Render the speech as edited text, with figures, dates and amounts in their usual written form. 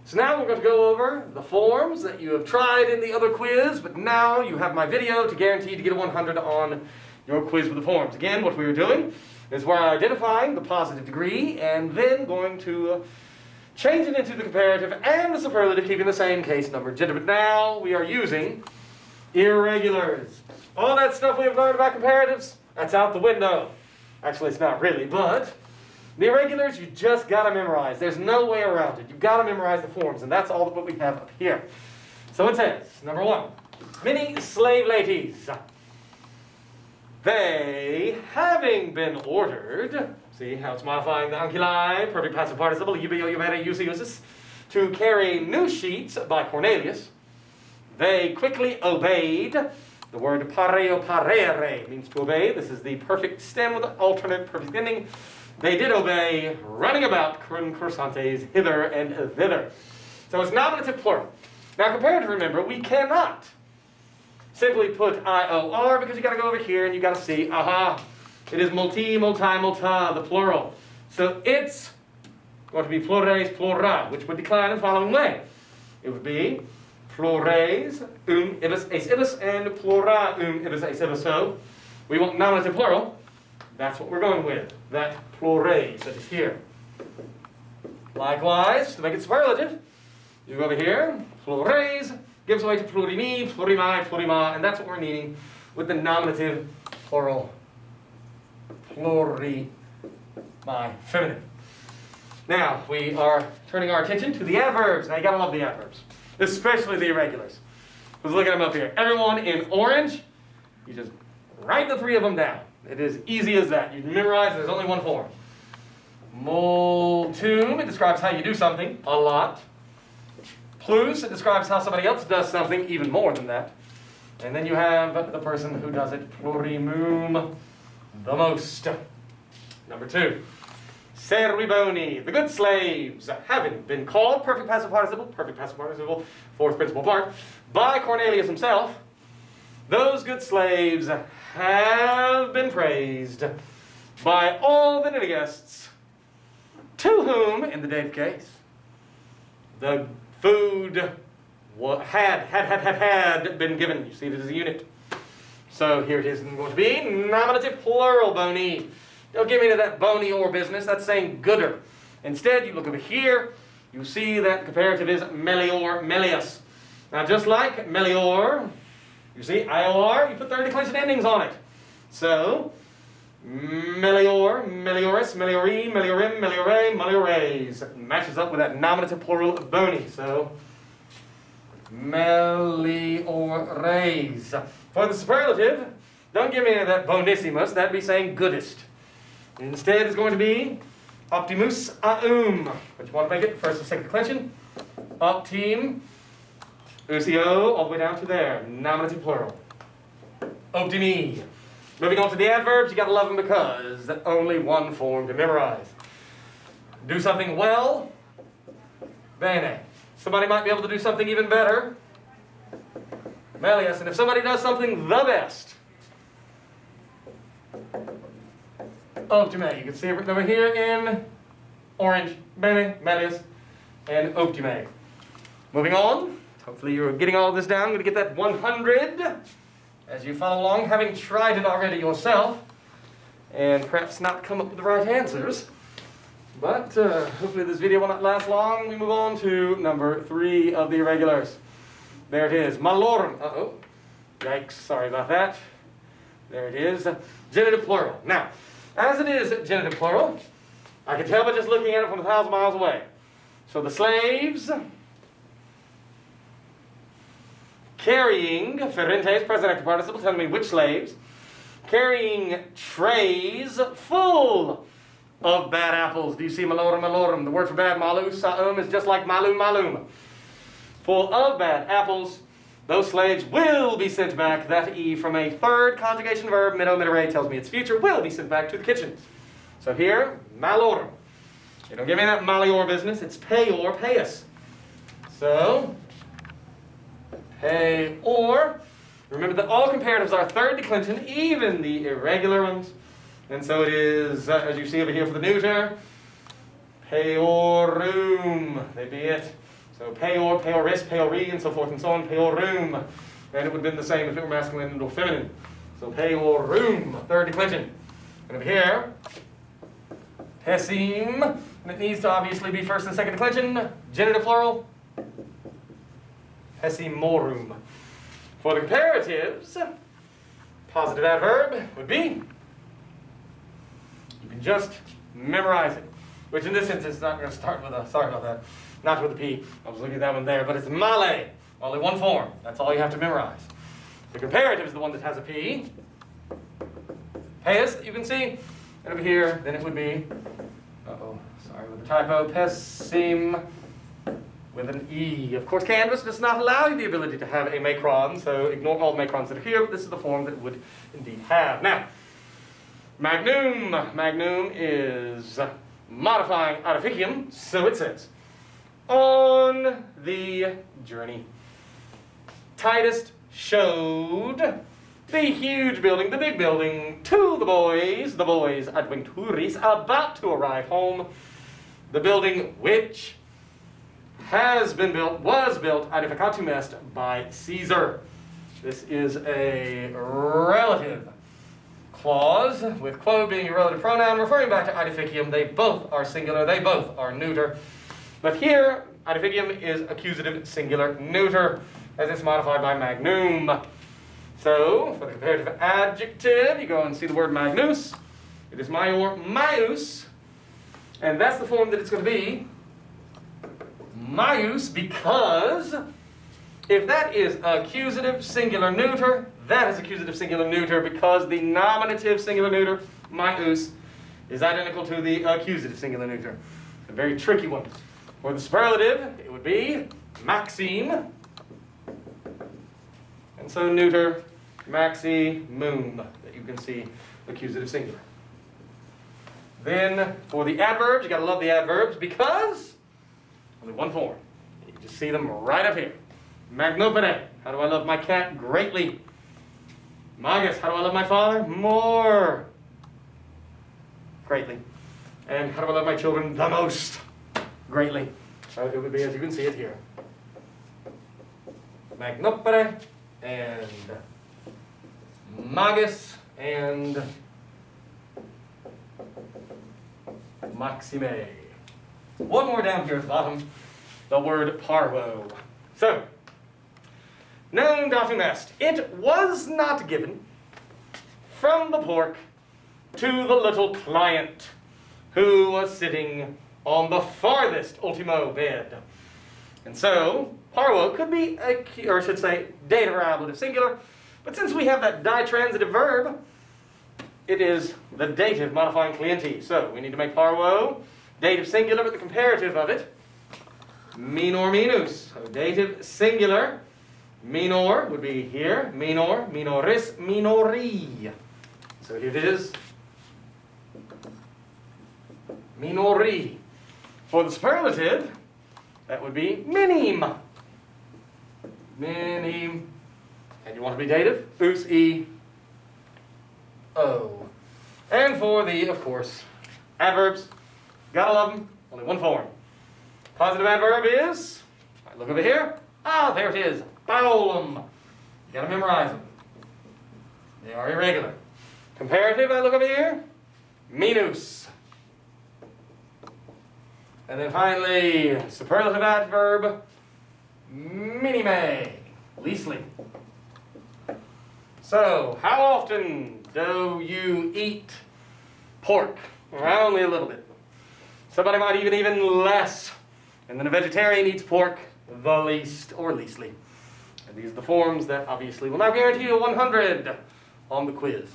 So now we're going to go over the forms that you have tried in the other quiz, but now you have my video to guarantee to get a 100 on your quiz with the forms. Again, what we were doing is we're identifying the positive degree and then going to change it into the comparative and the superlative, keeping the same case number gender. But now we are using irregulars. All that stuff we have learned about comparatives, that's out the window. Actually, it's not really, but the irregulars, you just got to memorize. There's no way around it. You've got to memorize the forms, and that's all what we have up here. So it says, number 1, many slave ladies, they, having been ordered, see how it's modifying the anculi, perfect passive participle, uses, to carry new sheets by Cornelius, they quickly obeyed. The word pareo parere means to obey. This is the perfect stem with an alternate perfect ending. They did obey, running about concursantes hither and thither. So it's nominative plural. Now comparative, remember, we cannot simply put IOR because you got to go over here and you got to see, aha, it is multi, multa, the plural. So it's going to be plures, plura, which would decline in the following way. It would be plures, ibis, ace ibis, and plura, ibis, ace ibis. So we want nominative plural. That's what we're going with. That plures that is here. Likewise, to make it superlative, you go over here, plures, gives way to plurimi, plurimi, plurima, and that's what we're needing with the nominative plural. Plurimi, feminine. Now, we are turning our attention to the adverbs. Now, you gotta love the adverbs, especially the irregulars. Let's look at them up here. Everyone in orange, you just write the 3 of them down. It is easy as that. You can memorize, there's only one form. Multum, it describes how you do something, a lot. Plus, it describes how somebody else does something, even more than that. And then you have the person who does it, plurimum, the most. Number 2, serviboni, the good slaves, having been called, perfect passive participle, 4th principal part, by Cornelius himself. Those good slaves have been praised by all the guests, to whom, in the dative case, the food had been given. You see it as a unit. So here it is going to be nominative plural boni. Don't give me to that bony or business. That's saying gooder. Instead, you look over here. You see that comparative is melior, melius. Now, just like melior, you see IOR, you put third declension endings on it. So, melior, melioris, meliori, meliorim, meliore, meliores. Matches up with that nominative plural boni. So, meliores. For the superlative, don't give me any of that bonissimus. That'd be saying goodest. Instead, it's going to be optimus aum. But you want to make it first and second declension. Optim, ucio, all the way down to there. Nominative plural. Optimi. Moving on to the adverbs, you got to love them because that's only one form to memorize. Do something well, bene. Somebody might be able to do something even better, melius. And if somebody does something the best, optime. You can see it written over here in orange, bene, melius, and optime. Moving on. Hopefully you're getting all this down. I'm going to get that 100 as you follow along, having tried it already yourself, and perhaps not come up with the right answers. But hopefully this video will not last long. We move on to number 3 of the irregulars. There it is. Malorum. Uh-oh. Yikes. Sorry about that. There it is. Genitive plural. Now, as it is genitive plural, I can tell by just looking at it from 1,000 miles away. So the slaves carrying, ferentes, present active participle, telling me which slaves, carrying trays full of bad apples. Do you see malorum, malorum? The word for bad, malu, saum, is just like malum, malum. Full of bad apples. Those slaves will be sent back. That E from a third conjugation verb, mid-o, mid-re, tells me its future, will be sent back to the kitchen. So here, malorum. You don't give me that malior business. It's payor, payus. So, payor. Remember that all comparatives are third declension, even the irregular ones. And so it is, as you see over here for the neuter, payorum. They be it. So peor, peoris, peori, and so forth and so on, peorum. And it would have been the same if it were masculine or feminine. So peorum, third declension. And over here, pessim, and it needs to obviously be first and second declension, genitive plural, pessimorum. For the comparatives, positive adverb would be, you can just memorize it, which in this instance is not going to start with a, sorry about that, not with a P. I was looking at that one there, but it's male, only one form. That's all you have to memorize. The comparative is the one that has a P. Pes, you can see, and over here, then it would be, sorry with the typo, pessim with an E. Of course, Canvas does not allow you the ability to have a macron, so ignore all the macrons that are here, but this is the form that it would indeed have. Now, magnum. Magnum is modifying artificium, so it says, on the journey, Titus showed the huge building, the big building, to the boys adventuris, about to arrive home, the building which has been built, was built, edificatum est, by Caesar. This is a relative clause, with quo being a relative pronoun, referring back to edificium. They both are singular, they both are neuter. But here, edificium is accusative singular neuter, as it's modified by magnum. So, for the comparative adjective, you go and see the word magnus. It is maior maius, and that's the form that it's going to be. Maius, because if that is accusative singular neuter, that is accusative singular neuter because the nominative singular neuter, maius, is identical to the accusative singular neuter. A very tricky one. For the superlative, it would be maxime. And so neuter, maximum, that you can see accusative singular. Then for the adverbs, you gotta love the adverbs because only one form. You can just see them right up here. Magnopere, how do I love my cat? Greatly. Magus, how do I love my father? More. Greatly. And how do I love my children? The most. Greatly. So it would be as you can see it here. Magnopere and magus and maxime. One more down here at the bottom, the word parvo. So, non datum est. It was not given from the pork to the little client who was sitting on the farthest ultimo bed. And so, parvo could be, or I should say, dative or ablative singular, but since we have that ditransitive verb, it is the dative modifying clienti. So, we need to make parvo dative singular, but the comparative of it, minor minus. So, dative singular, minor would be here, minor, minoris, minori. So, here it is, minori. For the superlative, that would be minim. Minim. And you want to be dative? Us, e, o. And for the, of course, adverbs, gotta love them, only one form. Positive adverb is, look over here. Ah, there it is, paulum. You gotta memorize them. They are irregular. Comparative, I look over here, minus. And then finally, superlative adverb, minime, leastly. So, how often do you eat pork? Only a little bit. Somebody might even less. And then a vegetarian eats pork the least or leastly. And these are the forms that obviously will now guarantee you 100 on the quiz.